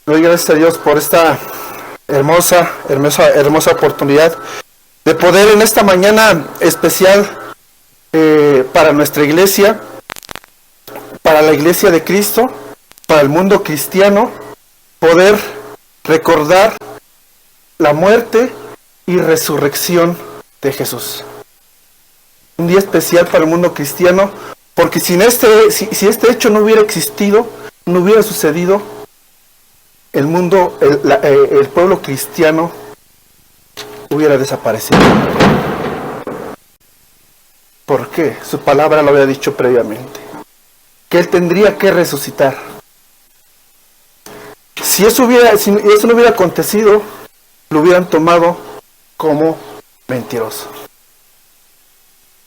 Doy gracias a Dios por esta hermosa oportunidad de poder en esta mañana especial para nuestra iglesia, para la iglesia de Cristo, para el mundo cristiano, poder recordar la muerte y resurrección de Jesús. Un día especial para el mundo cristiano, porque si este hecho no hubiera existido, no hubiera sucedido, el pueblo cristiano hubiera desaparecido. ¿Por qué? Su palabra lo había dicho previamente, que Él tendría que resucitar. Si eso no hubiera acontecido, lo hubieran tomado como mentiroso.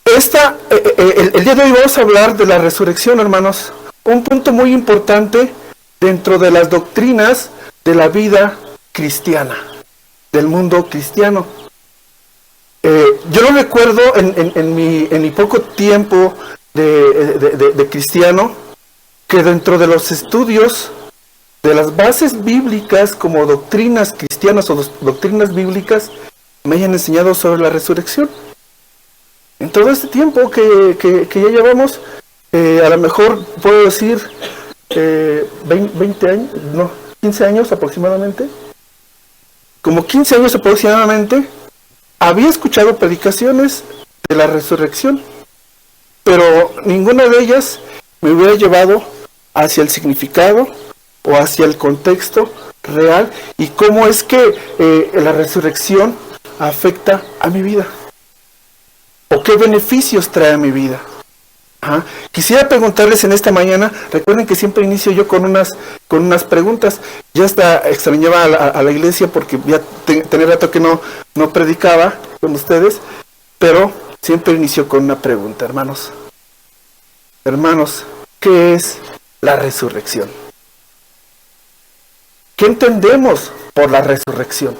El día de hoy vamos a hablar de la resurrección, hermanos. Un punto muy importante dentro de las doctrinas de la vida cristiana, del mundo cristiano. Yo lo recuerdo en mi poco tiempo de cristiano, que dentro de los estudios de las bases bíblicas como doctrinas cristianas o doctrinas bíblicas me hayan enseñado sobre la resurrección. En todo este tiempo que ya llevamos, a lo mejor puedo decir 20 años, no, 15 años aproximadamente, como 15 años aproximadamente, había escuchado predicaciones de la resurrección, pero ninguna de ellas me hubiera llevado hacia el significado o hacia el contexto real y cómo es que la resurrección afecta a mi vida o qué beneficios trae a mi vida. Quisiera preguntarles en esta mañana, recuerden que siempre inicio yo con unas preguntas. Ya hasta extrañaba a la iglesia porque ya tenía rato que no predicaba con ustedes, pero siempre inicio con una pregunta, hermanos. Hermanos, ¿qué es la resurrección? ¿Qué entendemos por la resurrección?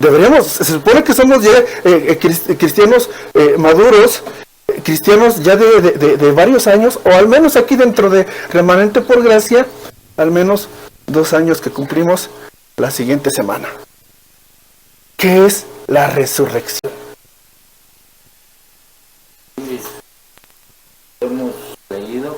Se supone que somos ya cristianos maduros, cristianos ya de varios años, o al menos aquí dentro de Remanente por Gracia, al menos 2 años que cumplimos la siguiente semana. ¿Qué es la resurrección? Hemos leído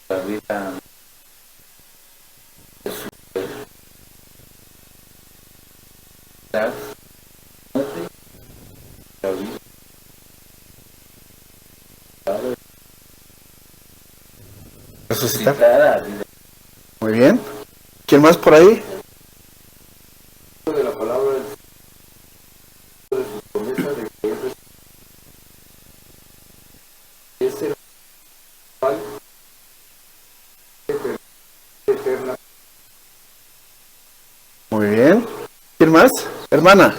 la vida de su la muerte, la vida resucitar. Muy bien. ¿Quién más por ahí? de la palabra de su promesa de que es el cual eterna. Muy bien. ¿Quién más? Hermana.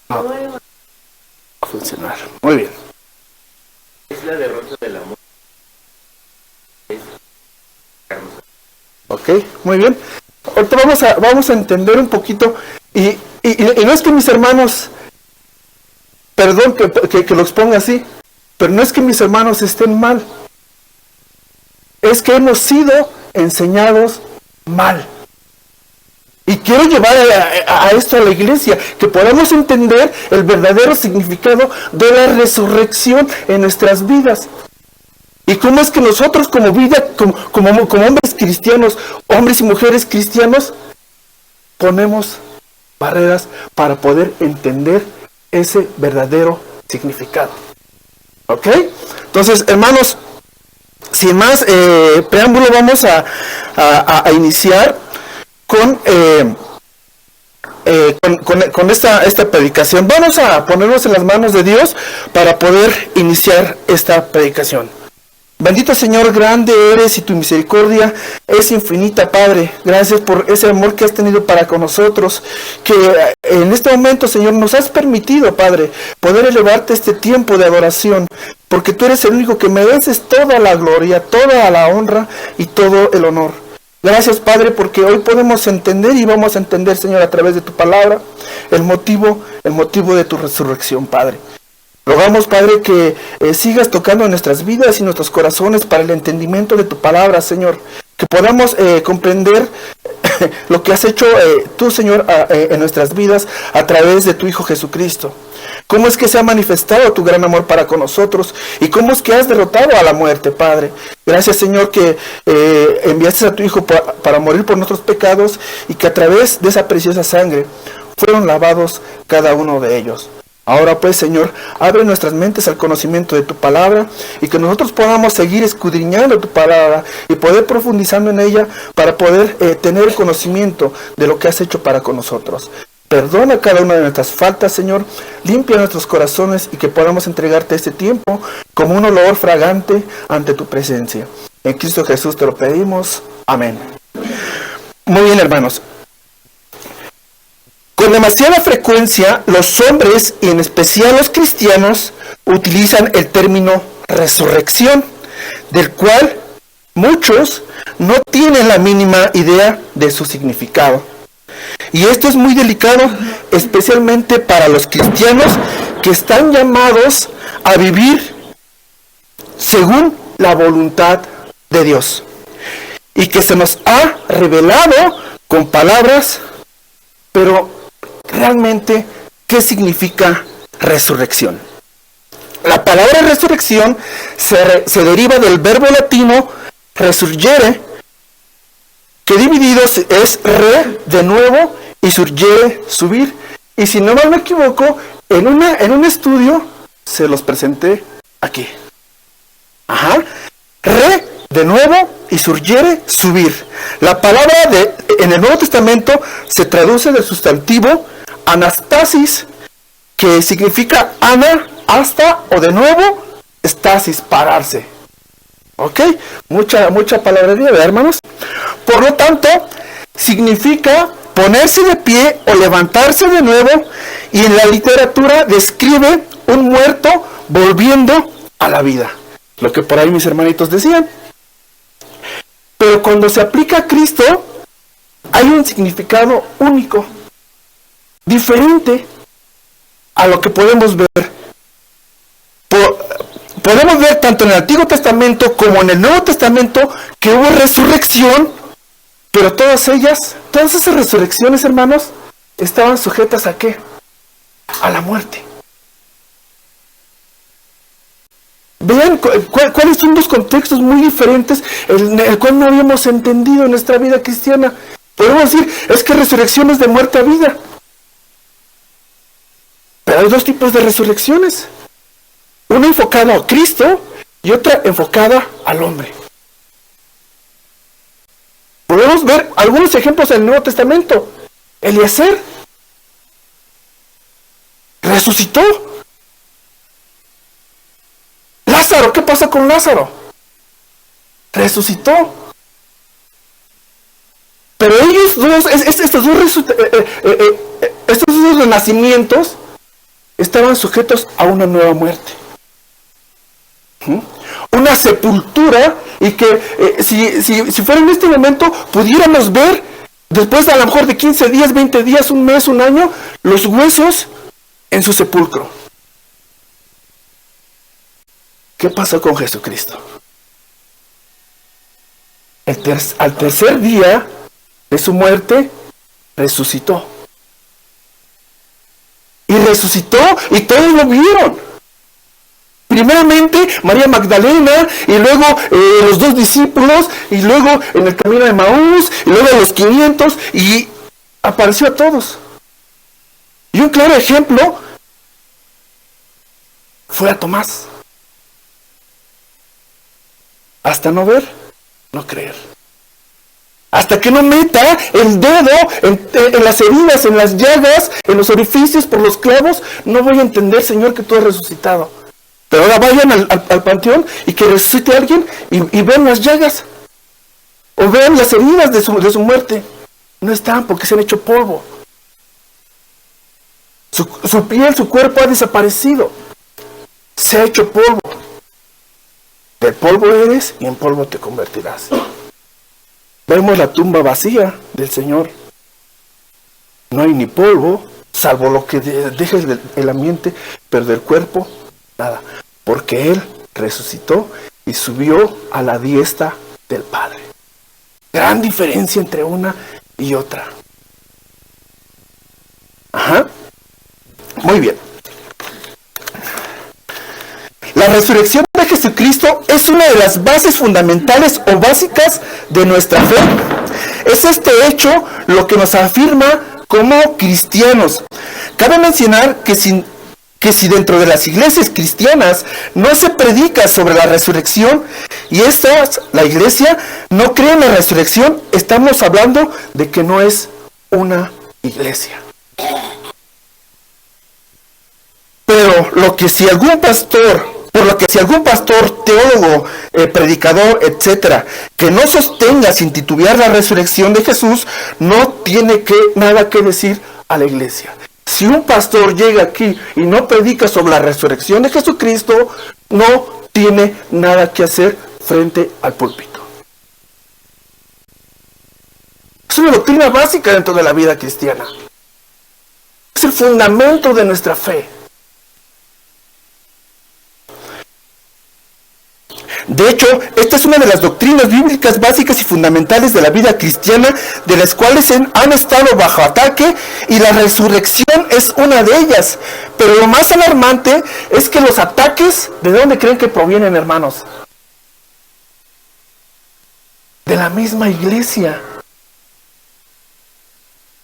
No. A funcionar. Muy bien. Es la derrota del amor. Ok, muy bien. Ahorita vamos a entender un poquito, y no es que mis hermanos, perdón que lo exponga así, pero no es que mis hermanos estén mal, es que hemos sido enseñados mal. Y quiero llevar a esto a la iglesia, que podamos entender el verdadero significado de la resurrección en nuestras vidas. Y cómo es que nosotros como hombres cristianos, hombres y mujeres cristianos, ponemos barreras para poder entender ese verdadero significado. ¿Ok? Entonces, hermanos, sin más preámbulo, vamos a iniciar con esta predicación. Vamos a ponernos en las manos de Dios para poder iniciar esta predicación. Bendito Señor, grande eres y tu misericordia es infinita, Padre. Gracias por ese amor que has tenido para con nosotros, que en este momento, Señor, nos has permitido, Padre, poder elevarte este tiempo de adoración, porque tú eres el único que mereces toda la gloria, toda la honra y todo el honor. Gracias, Padre, porque hoy podemos entender y vamos a entender, Señor, a través de tu palabra, el motivo de tu resurrección, Padre. Rogamos, Padre, que sigas tocando en nuestras vidas y nuestros corazones para el entendimiento de tu palabra, Señor. Que podamos comprender lo que has hecho tú, Señor, en nuestras vidas a través de tu Hijo Jesucristo. Cómo es que se ha manifestado tu gran amor para con nosotros y cómo es que has derrotado a la muerte, Padre. Gracias, Señor, que enviaste a tu Hijo para morir por nuestros pecados y que a través de esa preciosa sangre fueron lavados cada uno de ellos. Ahora pues, Señor, abre nuestras mentes al conocimiento de tu palabra y que nosotros podamos seguir escudriñando tu palabra y poder profundizando en ella para poder tener el conocimiento de lo que has hecho para con nosotros. Perdona cada una de nuestras faltas, Señor, limpia nuestros corazones y que podamos entregarte este tiempo como un olor fragante ante tu presencia. En Cristo Jesús te lo pedimos. Amén. Muy bien, hermanos. Con demasiada frecuencia, los hombres, y en especial los cristianos, utilizan el término resurrección, del cual muchos no tienen la mínima idea de su significado. Y esto es muy delicado, especialmente para los cristianos que están llamados a vivir según la voluntad de Dios. Y que se nos ha revelado con palabras, pero realmente, ¿qué significa resurrección? La palabra resurrección se deriva del verbo latino resurgere, que dividido es re, de nuevo, y surgere, subir. Y si no me equivoco, en un estudio se los presenté aquí. Re, de nuevo, y surgere, subir. La palabra en el Nuevo Testamento se traduce del sustantivo anastasis, que significa ana, hasta, o de nuevo, stasis, pararse. ¿Ok? Mucha palabrería, ¿verdad, hermanos? Por lo tanto, significa ponerse de pie o levantarse de nuevo, y en la literatura describe un muerto volviendo a la vida. Lo que por ahí mis hermanitos decían. Pero cuando se aplica a Cristo, hay un significado único, diferente a lo que podemos ver. Podemos ver tanto en el Antiguo Testamento como en el Nuevo Testamento que hubo resurrección, pero todas esas resurrecciones, hermanos, estaban sujetas ¿a qué? A la muerte. Vean cuáles son dos contextos muy diferentes en el cual no habíamos entendido en nuestra vida cristiana. Podemos decir, es que resurrección es de muerte a vida. Pero hay dos tipos de resurrecciones. Una enfocada a Cristo y otra enfocada al hombre. Podemos ver algunos ejemplos en el Nuevo Testamento. Eliezer resucitó. Lázaro, ¿qué pasa con Lázaro? Resucitó. Pero ellos dos, estos dos renacimientos estaban sujetos a una nueva muerte. Una sepultura, y que si fuera en este momento pudiéramos ver, después de a lo mejor de 15 días, 20 días, un mes, un año, los huesos en su sepulcro. ¿Qué pasó con Jesucristo? Al tercer día de su muerte, resucitó. Y resucitó y todos lo vieron. Primeramente María Magdalena, y luego los 2 discípulos, y luego en el camino de Maús, y luego los 500, y apareció a todos. Y un claro ejemplo fue a Tomás. Hasta no ver, no creer. Hasta que no meta el dedo en las heridas, en las llagas, en los orificios por los clavos, no voy a entender, Señor, que tú has resucitado. Pero ahora vayan al panteón y que resucite a alguien y vean las llagas. O vean las heridas de su muerte. No están porque se han hecho polvo. Su piel, su cuerpo ha desaparecido. Se ha hecho polvo. Del polvo eres y en polvo te convertirás. Vemos la tumba vacía del Señor. No hay ni polvo, salvo lo que deja el ambiente, pero del cuerpo, nada. Porque Él resucitó y subió a la diestra del Padre. Gran diferencia entre una y otra. Ajá. Muy bien. La resurrección de Jesucristo es una de las bases fundamentales o básicas de nuestra fe. Es este hecho lo que nos afirma como cristianos. Cabe mencionar que si dentro de las iglesias cristianas no se predica sobre la resurrección y la iglesia no cree en la resurrección, estamos hablando de que no es una iglesia. Pero por lo que si algún pastor, teólogo, predicador, etcétera, que no sostenga sin titubear la resurrección de Jesús, no tiene nada que decir a la iglesia. Si un pastor llega aquí y no predica sobre la resurrección de Jesucristo, no tiene nada que hacer frente al púlpito. Es una doctrina básica dentro de la vida cristiana. Es el fundamento de nuestra fe. De hecho, esta es una de las doctrinas bíblicas básicas y fundamentales de la vida cristiana, de las cuales han estado bajo ataque, y la resurrección es una de ellas. Pero lo más alarmante es que los ataques, ¿de dónde creen que provienen, hermanos? De la misma iglesia.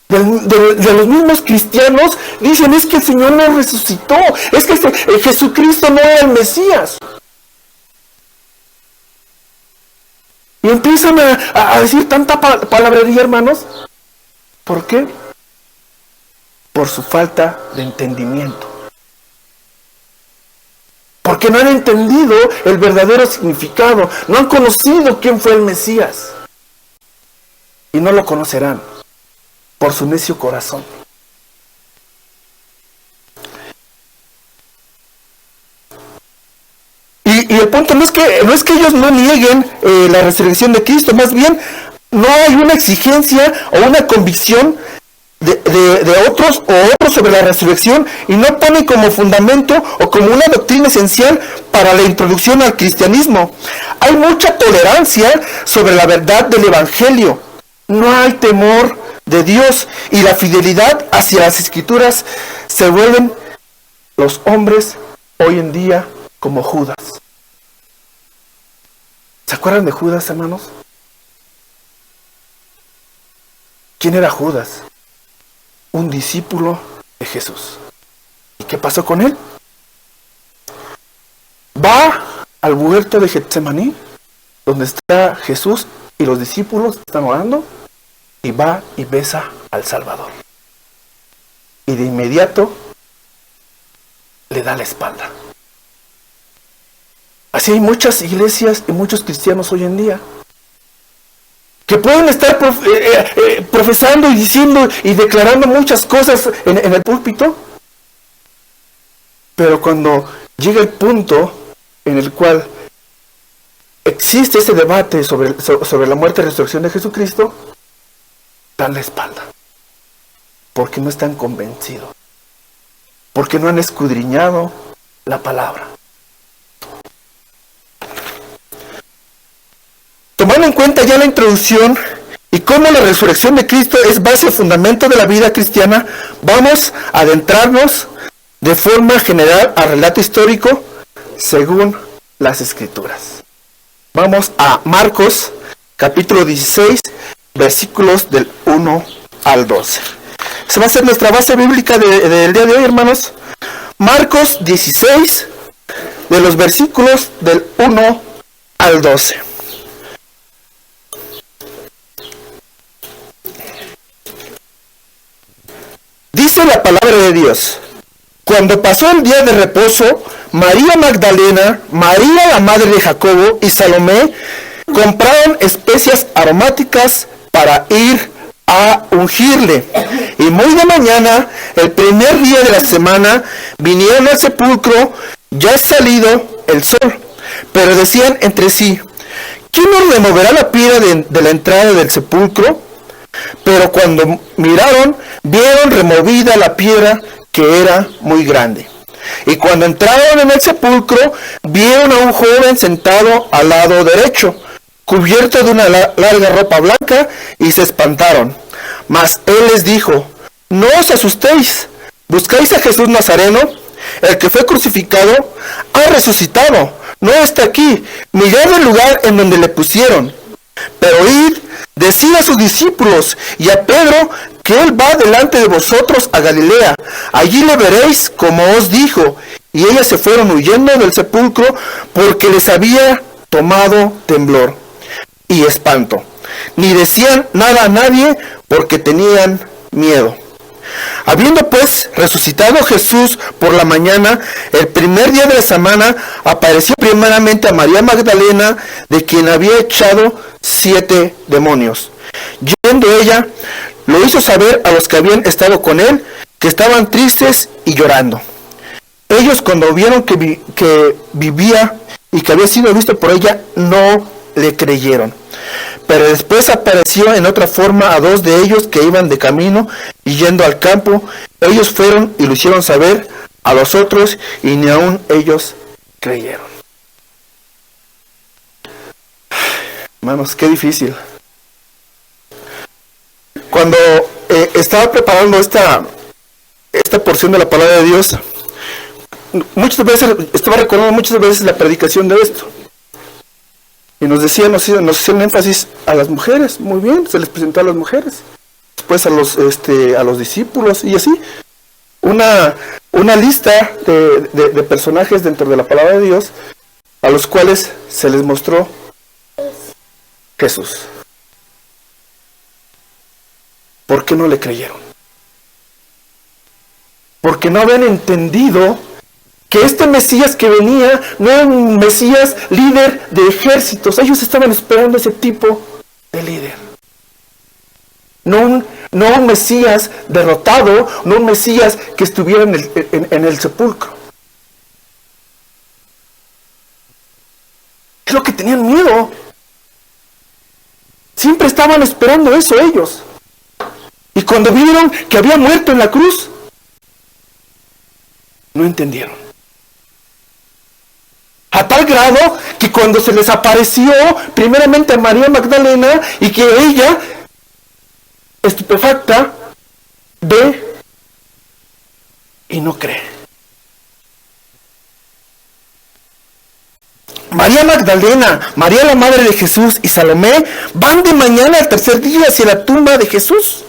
De los mismos cristianos dicen, es que el Señor no resucitó, es que Jesucristo no era el Mesías. Y empiezan a decir tanta palabrería, hermanos. ¿Por qué? Por su falta de entendimiento. Porque no han entendido el verdadero significado. No han conocido quién fue el Mesías. Y no lo conocerán por su necio corazón. Y el punto no es que ellos no nieguen la resurrección de Cristo, más bien no hay una exigencia o una convicción de otros sobre la resurrección, y no ponen como fundamento o como una doctrina esencial para la introducción al cristianismo. Hay mucha tolerancia sobre la verdad del Evangelio. No hay temor de Dios, y la fidelidad hacia las Escrituras se vuelven los hombres hoy en día como Judas. ¿Se acuerdan de Judas, hermanos? ¿Quién era Judas? Un discípulo de Jesús. ¿Y qué pasó con él? Va al huerto de Getsemaní, donde está Jesús y los discípulos están orando, y va y besa al Salvador. Y de inmediato le da la espalda. Así hay muchas iglesias y muchos cristianos hoy en día que pueden estar profesando y diciendo y declarando muchas cosas en el púlpito, pero cuando llega el punto en el cual existe ese debate sobre la muerte y resurrección de Jesucristo, dan la espalda, porque no están convencidos, porque no han escudriñado la palabra. Tomando en cuenta ya la introducción y cómo la resurrección de Cristo es base y fundamento de la vida cristiana, vamos a adentrarnos de forma general al relato histórico según las Escrituras. Vamos a Marcos, capítulo 16, versículos del 1 al 12. se va a ser nuestra base bíblica del día de hoy, hermanos. Marcos 16, de los versículos del 1 al 12. Dice la palabra de Dios: cuando pasó el día de reposo, María Magdalena, María la madre de Jacobo y Salomé compraron especias aromáticas para ir a ungirle. Y muy de mañana, el primer día de la semana, vinieron al sepulcro, ya salido el sol. Pero decían entre sí: ¿quién nos removerá la piedra de la entrada del sepulcro? Pero cuando miraron, vieron removida la piedra, que era muy grande. Y cuando entraron en el sepulcro, vieron a un joven sentado al lado derecho, cubierto de una larga ropa blanca, y se espantaron. Mas él les dijo: no os asustéis, ¿buscáis a Jesús Nazareno? El que fue crucificado ha resucitado, no está aquí, mirad el lugar en donde le pusieron. Pero id, decid a sus discípulos y a Pedro que él va delante de vosotros a Galilea, allí le veréis como os dijo. Y ellas se fueron huyendo del sepulcro, porque les había tomado temblor y espanto. Ni decían nada a nadie, porque tenían miedo. Habiendo pues resucitado Jesús por la mañana, el primer día de la semana, apareció primeramente a María Magdalena, de quien había echado 7 demonios. Yendo ella, lo hizo saber a los que habían estado con él, que estaban tristes y llorando. Ellos, cuando vieron que vivía y que había sido visto por ella, no le creyeron. Pero después apareció en otra forma a 2 de ellos que iban de camino y yendo al campo. Ellos fueron y lo hicieron saber a los otros, y ni aun ellos creyeron. Hermanos, qué difícil. Cuando estaba preparando esta porción de la palabra de Dios, estaba recordando muchas veces la predicación de esto. Y nos hacían énfasis a las mujeres. Muy bien, se les presentó a las mujeres, después a los discípulos, y así una lista de personajes dentro de la palabra de Dios, a los cuales se les mostró Jesús. ¿Por qué no le creyeron? Porque no habían entendido que este Mesías que venía no era un Mesías líder de ejércitos. Ellos estaban esperando ese tipo de líder. No un Mesías derrotado, no un Mesías que estuviera en el sepulcro. Es lo que tenían miedo. Siempre estaban esperando eso ellos. Y cuando vieron que había muerto en la cruz, no entendieron. A tal grado que cuando se les apareció primeramente a María Magdalena, y que ella, estupefacta, ve y no cree. María Magdalena, María la madre de Jesús y Salomé van de mañana al tercer día hacia la tumba de Jesús.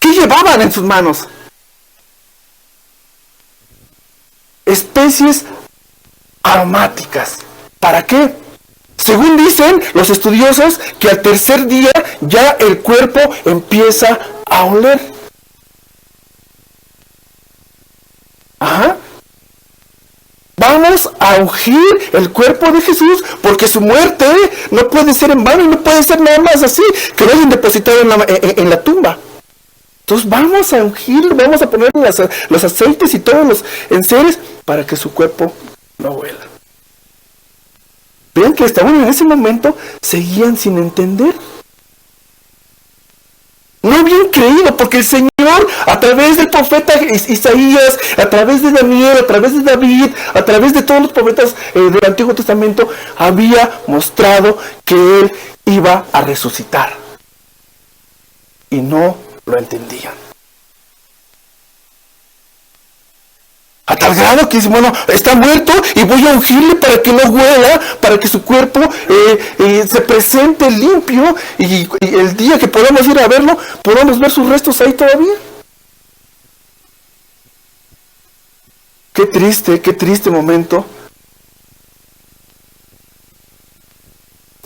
¿Qué llevaban en sus manos? Especies aromáticas. ¿Para qué? Según dicen los estudiosos, que al tercer día ya el cuerpo empieza a oler. Ajá. Vamos a ungir el cuerpo de Jesús, porque su muerte no puede ser en vano, y no puede ser nada más así, que lo hayan depositado en la tumba. Entonces vamos a ungir, vamos a poner los aceites y todos los enseres para que su cuerpo no huela. Vean que hasta en ese momento seguían sin entender. No habían creído, porque el Señor, a través del profeta Isaías, a través de Daniel, a través de David, a través de todos los profetas del Antiguo Testamento, había mostrado que Él iba a resucitar. Y no lo entendían. A tal grado que dicen, bueno, está muerto y voy a ungirle para que no huela, para que su cuerpo se presente limpio, y el día que podamos ir a verlo, podamos ver sus restos ahí todavía. qué triste momento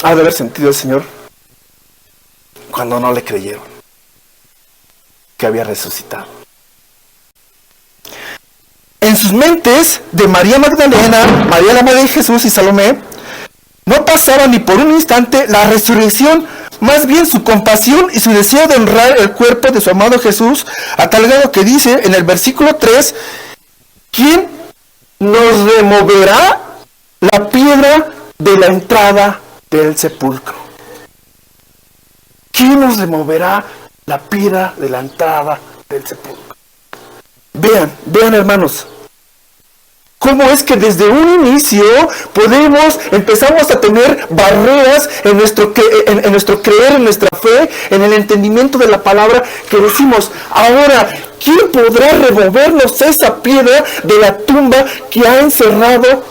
ha de haber sentido el Señor cuando no le creyeron que había resucitado. En sus mentes de María Magdalena, María la Madre de Jesús y Salomé, no pasaba ni por un instante la resurrección, más bien su compasión y su deseo de honrar el cuerpo de su amado Jesús, a tal grado que dice en el versículo 3, ¿quién nos removerá la piedra de la entrada del sepulcro? ¿Quién nos removerá la piedra de la entrada del sepulcro? Vean hermanos, cómo es que desde un inicio empezamos a tener barreras en nuestro creer, en nuestra fe, en el entendimiento de la palabra, que decimos, ahora, ¿quién podrá removernos esa piedra de la tumba que ha encerrado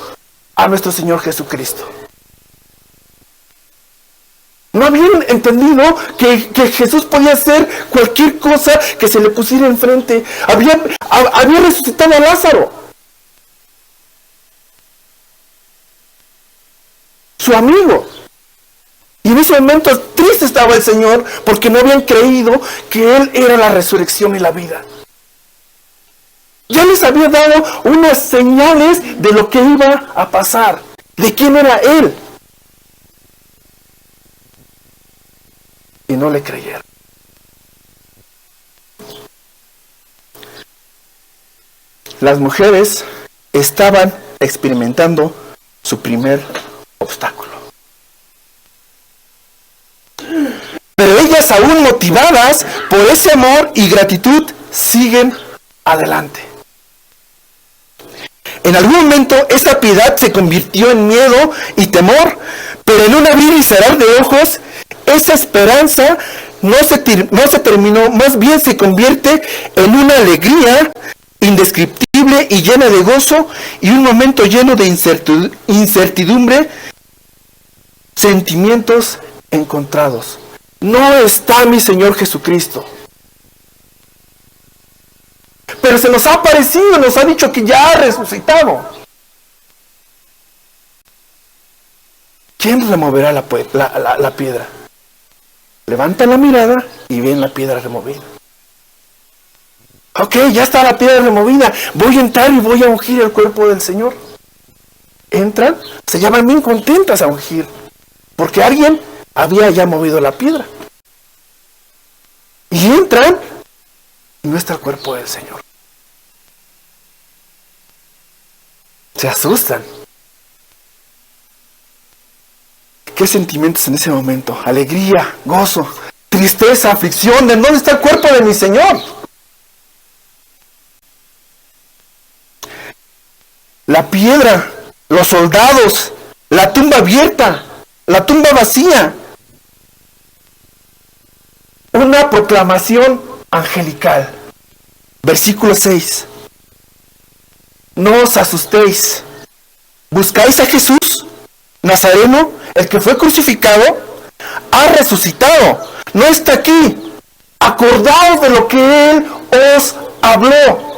a nuestro Señor Jesucristo? No habían entendido que Jesús podía hacer cualquier cosa que se le pusiera enfrente. Había resucitado a Lázaro, su amigo. Y en ese momento triste estaba el Señor porque no habían creído que Él era la resurrección y la vida. Ya les había dado unas señales de lo que iba a pasar, de quién era Él. Y no le creyeron. Las mujeres estaban experimentando su primer obstáculo. Pero ellas, aún motivadas por ese amor y gratitud, siguen adelante. En algún momento esa piedad se convirtió en miedo y temor, pero en un abrir y cerrar de ojos, esa esperanza no se terminó, más bien se convierte en una alegría indescriptible y llena de gozo, y un momento lleno de incertidumbre, sentimientos encontrados. No está mi Señor Jesucristo, pero se nos ha aparecido, nos ha dicho que ya ha resucitado. ¿Quién removerá la piedra? Levantan la mirada y ven la piedra removida. Ok, ya está la piedra removida. Voy a entrar y voy a ungir el cuerpo del Señor. Entran, se llaman bien contentas a ungir, porque alguien había ya movido la piedra. Y entran y no está el cuerpo del Señor. Se asustan. ¿Qué sentimientos en ese momento? Alegría, gozo, tristeza, aflicción. ¿De dónde está el cuerpo de mi Señor? La piedra, los soldados, la tumba abierta, la tumba vacía. Una proclamación angelical. Versículo 6. No os asustéis. ¿Buscáis a Jesús Nazareno, el que fue crucificado? Ha resucitado. No está aquí. Acordaos de lo que Él os habló.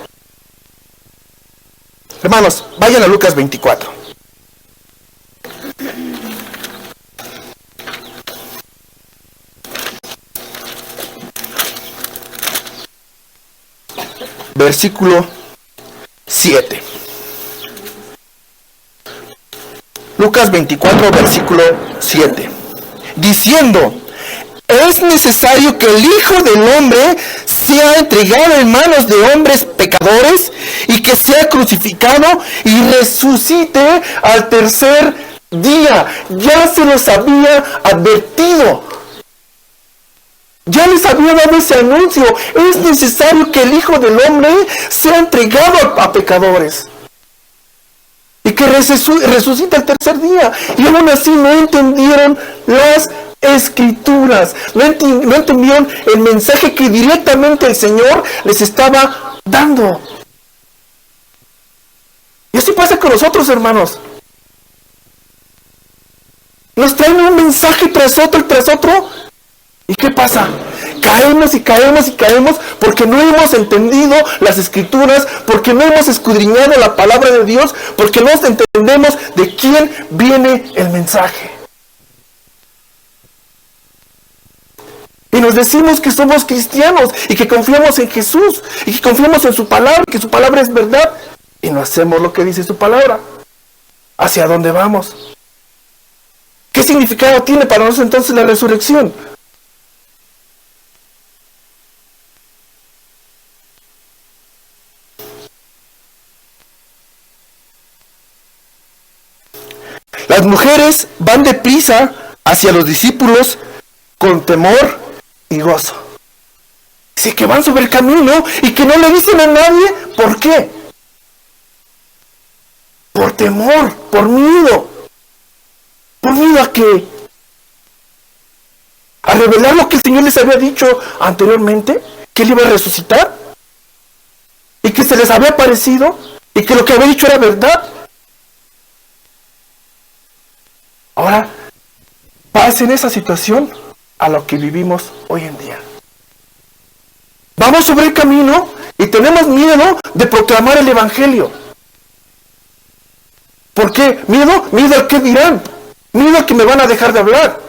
Hermanos, vayan a Lucas 24. Versículo 7. Lucas 24, versículo 7. Diciendo: es necesario que el Hijo del Hombre sea entregado en manos de hombres pecadores y que sea crucificado y resucite al tercer día. Ya se los había advertido. Ya les había dado ese anuncio. Es necesario que el Hijo del Hombre sea entregado a pecadores y que resucite el tercer día. Y aún así no entendieron las Escrituras, no entendieron el mensaje que directamente el Señor les estaba dando. Y así pasa con nosotros, hermanos. Nos traen un mensaje tras otro, ¿Y qué pasa? Caemos y caemos y caemos porque no hemos entendido las Escrituras, porque no hemos escudriñado la palabra de Dios, porque no entendemos de quién viene el mensaje. Y nos decimos que somos cristianos y que confiamos en Jesús y que confiamos en su palabra, que su palabra es verdad, y no hacemos lo que dice su palabra. ¿Hacia dónde vamos? ¿Qué significado tiene para nosotros entonces la resurrección? Las mujeres van deprisa hacia los discípulos con temor y gozo. Dice que van sobre el camino y que no le dicen a nadie. ¿Por qué? Por temor, por miedo. ¿Por miedo a qué? ¿A revelar lo que el Señor les había dicho anteriormente? ¿Que Él iba a resucitar? ¿Y que se les había aparecido? ¿Y que lo que había dicho era verdad? Ahora, pasen esa situación a lo que vivimos hoy en día. Vamos sobre el camino y tenemos miedo de proclamar el Evangelio. ¿Por qué? ¿Miedo? Miedo a qué dirán. Miedo a que me van a dejar de hablar.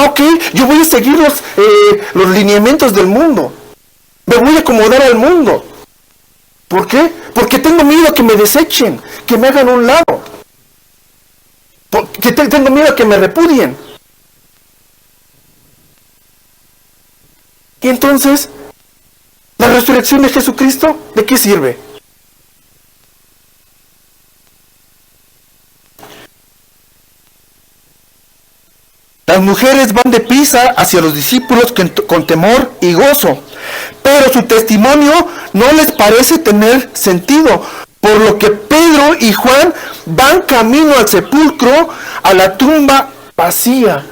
Ok, yo voy a seguir los lineamientos del mundo. Me voy a acomodar al mundo. ¿Por qué? Porque tengo miedo a que me desechen, que me hagan a un lado. Porque tengo miedo a que me repudien. Y entonces, ¿la resurrección de Jesucristo de qué sirve? Las mujeres van deprisa hacia los discípulos con temor y gozo, pero su testimonio no les parece tener sentido, por lo que Pedro y Juan van camino al sepulcro, a la tumba vacía.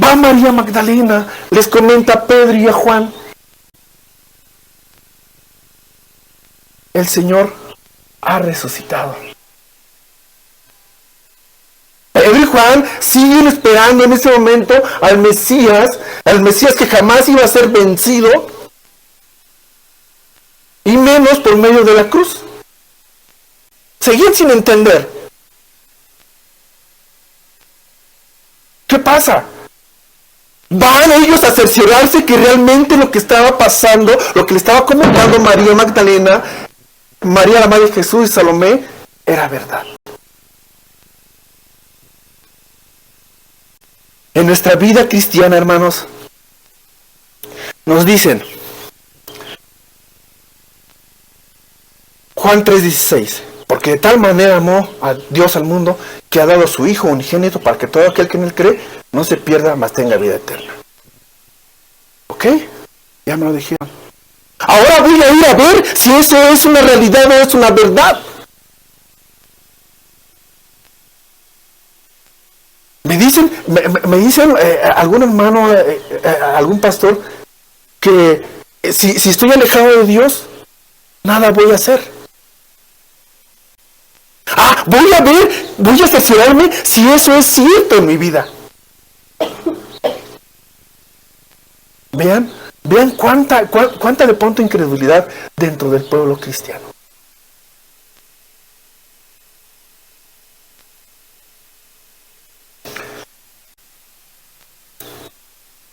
Va María Magdalena, les comenta a Pedro y a Juan: el Señor ha resucitado. Pedro y Juan siguen esperando en ese momento al Mesías que jamás iba a ser vencido, y menos por medio de la cruz. Seguían sin entender. ¿Qué pasa? Van ellos a cerciorarse que realmente lo que estaba pasando, lo que le estaba comentando María Magdalena, María la Madre de Jesús y Salomé, era verdad. En nuestra vida cristiana, hermanos, nos dicen, Juan 3:16, porque de tal manera amó a Dios al mundo, que ha dado a su Hijo unigénito, para que todo aquel que en Él cree no se pierda, mas tenga vida eterna. ¿Ok? Ya me lo dijeron. Ahora voy a ir a ver si eso es una realidad o es una verdad. Me dicen algún hermano, algún pastor, que si estoy alejado de Dios, nada voy a hacer. Voy a ver, voy a cerciorarme si eso es cierto en mi vida. Vean cuánta de pronto incredulidad dentro del pueblo cristiano.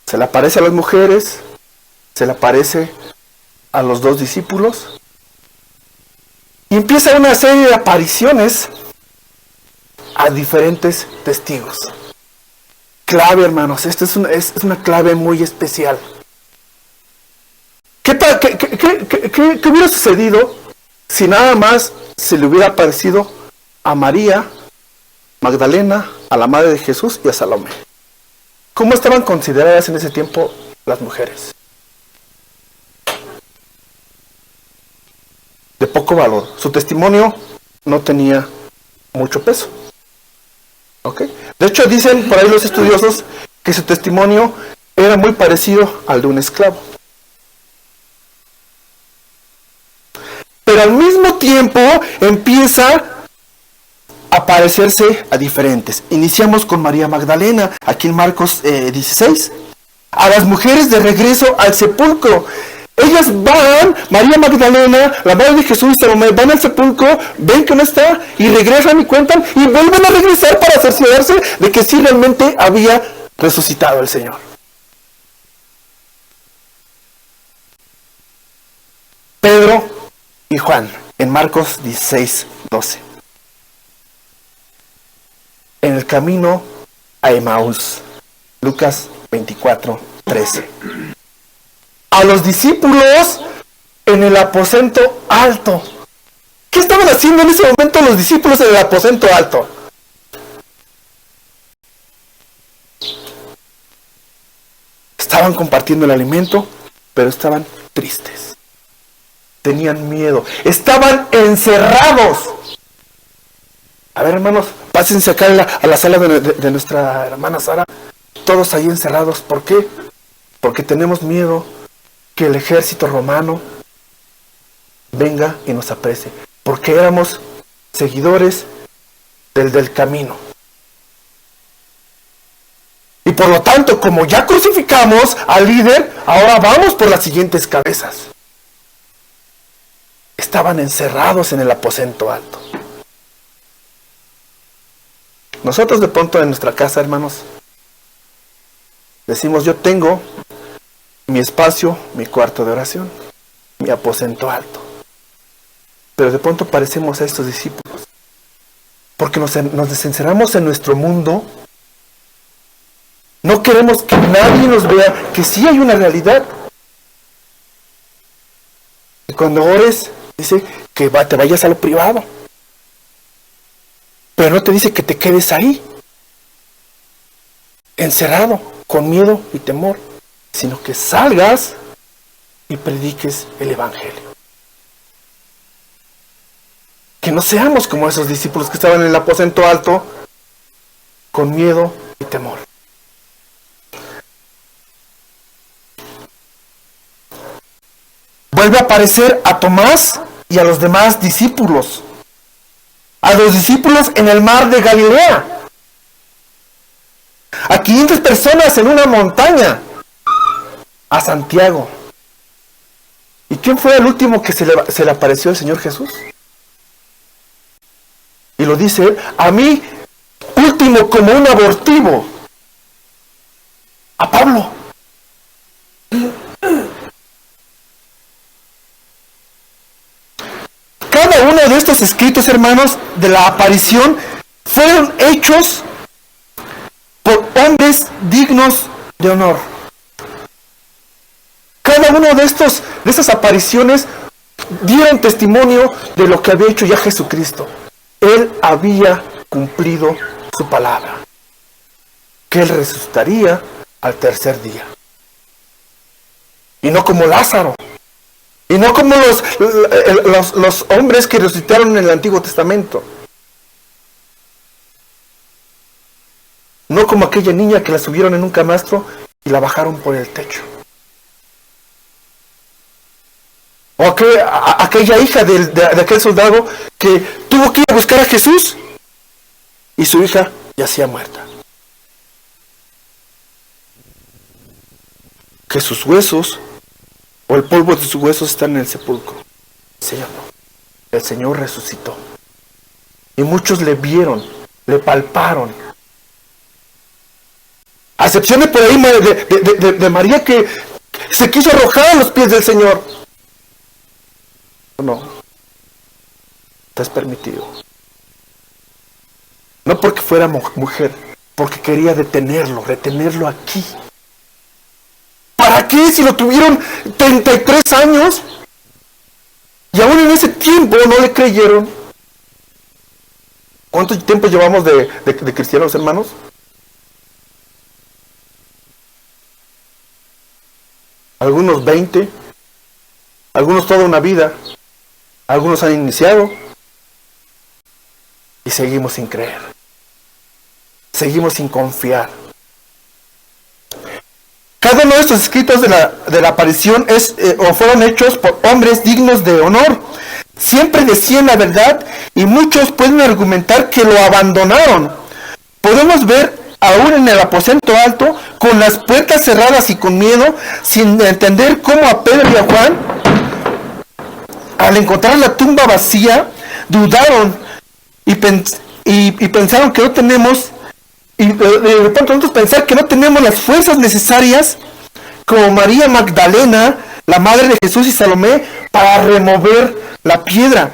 Se le aparece a las mujeres, se le aparece a los dos discípulos, y empieza una serie de apariciones a diferentes testigos. Clave, hermanos, esta es una clave muy especial. ¿Qué hubiera sucedido si nada más se le hubiera aparecido a María Magdalena, a la Madre de Jesús y a Salomé? ¿Cómo estaban consideradas en ese tiempo las mujeres? De poco valor. Su testimonio no tenía mucho peso. ¿Ok? De hecho, dicen por ahí los estudiosos que su testimonio era muy parecido al de un esclavo. Pero al mismo tiempo empieza aparecerse a diferentes. Iniciamos con María Magdalena, aquí en Marcos 16. A las mujeres de regreso al sepulcro. Ellas van, María Magdalena, la madre de Jesús y Salomé, van al sepulcro, ven que no está, y regresan y cuentan, y vuelven a regresar para cerciorarse de que sí realmente había resucitado el Señor. Pedro y Juan, en Marcos 16, 12. En el camino a Emaús, Lucas 24, 13. A los discípulos en el aposento alto. ¿Qué estaban haciendo en ese momento los discípulos en el aposento alto? Estaban compartiendo el alimento, pero estaban tristes. Tenían miedo. Estaban encerrados. A ver, hermanos, pásense acá a la sala de nuestra hermana Sara. Todos ahí encerrados. ¿Por qué? Porque tenemos miedo que el ejército romano venga y nos aprese. Porque éramos seguidores del camino. Y por lo tanto, como ya crucificamos al líder, ahora vamos por las siguientes cabezas. Estaban encerrados en el aposento alto. Nosotros de pronto en nuestra casa, hermanos, decimos, yo tengo mi espacio, mi cuarto de oración, mi aposento alto. Pero de pronto parecemos a estos discípulos, porque nos desencerramos en nuestro mundo. No queremos que nadie nos vea que sí hay una realidad. Y cuando ores, dice que te vayas a lo privado. Pero no te dice que te quedes ahí, encerrado, con miedo y temor, sino que salgas y prediques el Evangelio. Que no seamos como esos discípulos que estaban en el aposento alto, con miedo y temor. Vuelve a aparecer a Tomás y a los demás discípulos. A los discípulos en el mar de Galilea. A 500 personas en una montaña. A Santiago. ¿Y quién fue el último que se le apareció el Señor Jesús? Y lo dice él, a mí, último como un abortivo. A Pablo. Cada uno de estos escritos, hermanos, de la aparición, fueron hechos por hombres dignos de honor. Cada uno de esas apariciones dieron testimonio de lo que había hecho ya Jesucristo. Él había cumplido su palabra, que Él resucitaría al tercer día. Y no como Lázaro. Y no como los hombres que resucitaron en el Antiguo Testamento. No como aquella niña que la subieron en un camastro y la bajaron por el techo. O aquella hija de aquel soldado que tuvo que ir a buscar a Jesús y su hija yacía muerta. Que sus huesos o el polvo de sus huesos están en el sepulcro. Señor, no. El Señor resucitó. Y muchos le vieron, le palparon. A excepción de por ahí de María, que se quiso arrojar a los pies del Señor. No. Te es permitido. No porque fuera mujer, porque quería retenerlo aquí. ¿Para qué? Si lo tuvieron 33 años y aún en ese tiempo no le creyeron. ¿Cuánto tiempo llevamos de cristianos, hermanos? Algunos 20, algunos toda una vida, algunos han iniciado y seguimos sin creer, seguimos sin confiar. Cada uno de estos escritos de la aparición fueron hechos por hombres dignos de honor. siempre decían la verdad y muchos pueden argumentar que lo abandonaron. Podemos ver aún en el aposento alto, con las puertas cerradas y con miedo, sin entender cómo a Pedro y a Juan, al encontrar la tumba vacía, dudaron y pensaron que no tenemos, y de pronto nosotros pensar que no tenemos las fuerzas necesarias, como María Magdalena, la madre de Jesús y Salomé, para remover la piedra.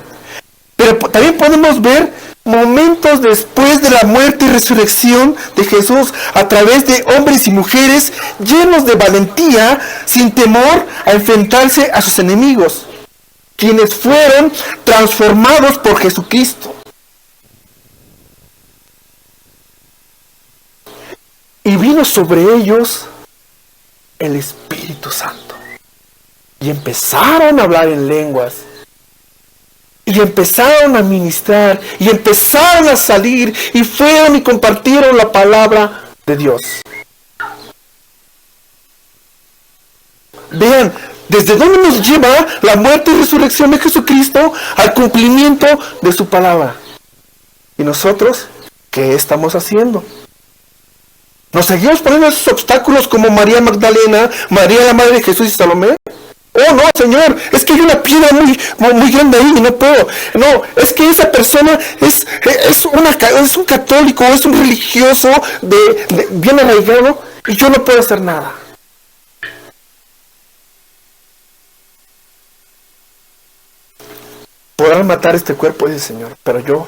Pero también podemos ver momentos después de la muerte y resurrección de Jesús a través de hombres y mujeres llenos de valentía, sin temor a enfrentarse a sus enemigos, quienes fueron transformados por Jesucristo. Y vino sobre ellos el Espíritu Santo. Y empezaron a hablar en lenguas. Y empezaron a ministrar. Y empezaron a salir. Y fueron y compartieron la palabra de Dios. Vean, desde dónde nos lleva la muerte y resurrección de Jesucristo al cumplimiento de su palabra. ¿Y nosotros qué estamos haciendo? ¿Nos seguimos poniendo esos obstáculos como María Magdalena, María la madre de Jesús y Salomé? Oh, no, Señor, es que hay una piedra muy grande ahí y no puedo. No, es que esa persona es un católico, es un religioso bien arraigado y yo no puedo hacer nada. Podrán matar este cuerpo, dice el Señor, pero yo